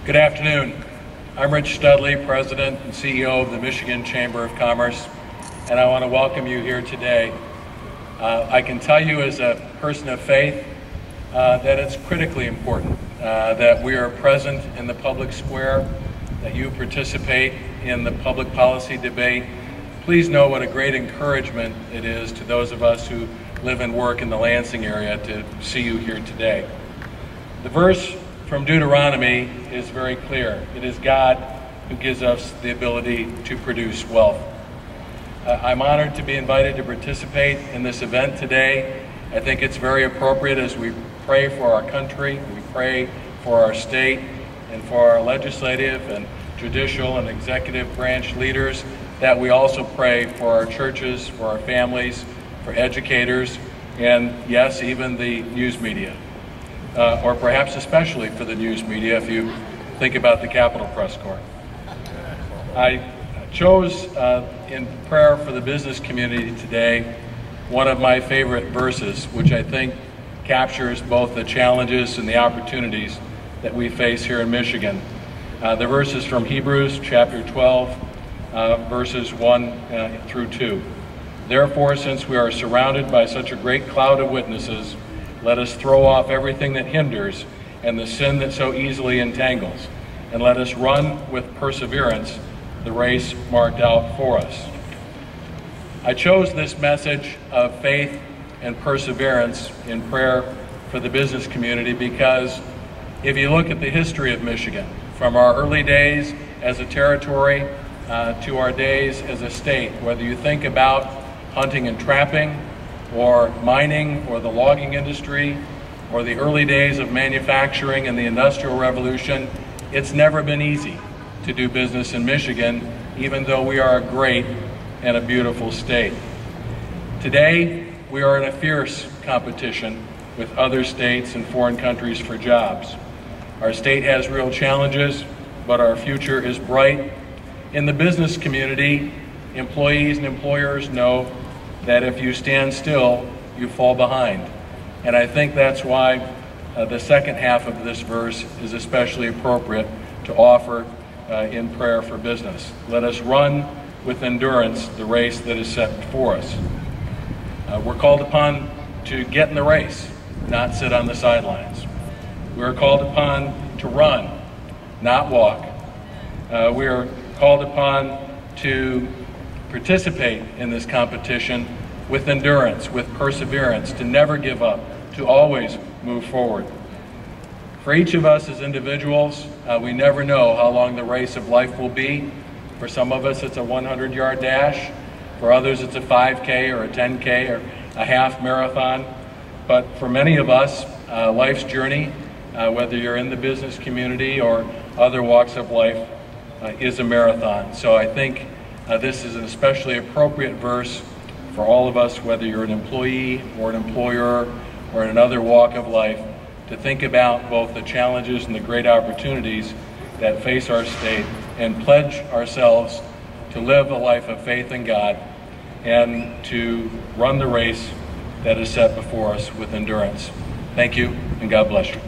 Good afternoon. I'm Rich Studley, President and CEO of the Michigan Chamber of Commerce, and I want to welcome you here today. I can tell you as a person of faith that it's critically important that we are present in the public square, that you participate in the public policy debate. Please know what a great encouragement it is to those of us who live and work in the Lansing area to see you here today. The verse from Deuteronomy is very clear. It is God who gives us the ability to produce wealth. I'm honored to be invited to participate in this event today. I think it's very appropriate as we pray for our country, we pray for our state, and for our legislative and judicial and executive branch leaders, that we also pray for our churches, for our families, for educators, and yes, even the news media. Or perhaps especially for the news media if you think about the Capitol Press Corps. I chose in prayer for the business community today one of my favorite verses, which I think captures both the challenges and the opportunities that we face here in Michigan. The verse is from Hebrews chapter 12, verses 1 through 2. Therefore, since we are surrounded by such a great cloud of witnesses, let us throw off everything that hinders and the sin that so easily entangles, and let us run with perseverance the race marked out for us. I chose this message of faith and perseverance in prayer for the business community because if you look at the history of Michigan, from our early days as a territory to our days as a state, whether you think about hunting and trapping, or mining, or the logging industry, or the early days of manufacturing and the Industrial Revolution, it's never been easy to do business in Michigan, even though we are a great and a beautiful state. Today, we are in a fierce competition with other states and foreign countries for jobs. Our state has real challenges, but our future is bright. In the business community, employees and employers know that if you stand still, you fall behind. And I think that's why the second half of this verse is especially appropriate to offer in prayer for business. Let us run with endurance the race that is set before us. We're called upon to get in the race, not sit on the sidelines. We are called upon to run, not walk. We are called upon to participate in this competition with endurance, with perseverance, to never give up, to always move forward. For each of us as individuals, we never know how long the race of life will be. For some of us, it's a 100-yard dash. For others, it's a 5K or a 10K or a half marathon. But for many of us, life's journey, whether you're in the business community or other walks of life, is a marathon. So I think this is an especially appropriate verse for all of us, whether you're an employee or an employer or in another walk of life, to think about both the challenges and the great opportunities that face our state and pledge ourselves to live a life of faith in God and to run the race that is set before us with endurance. Thank you, and God bless you.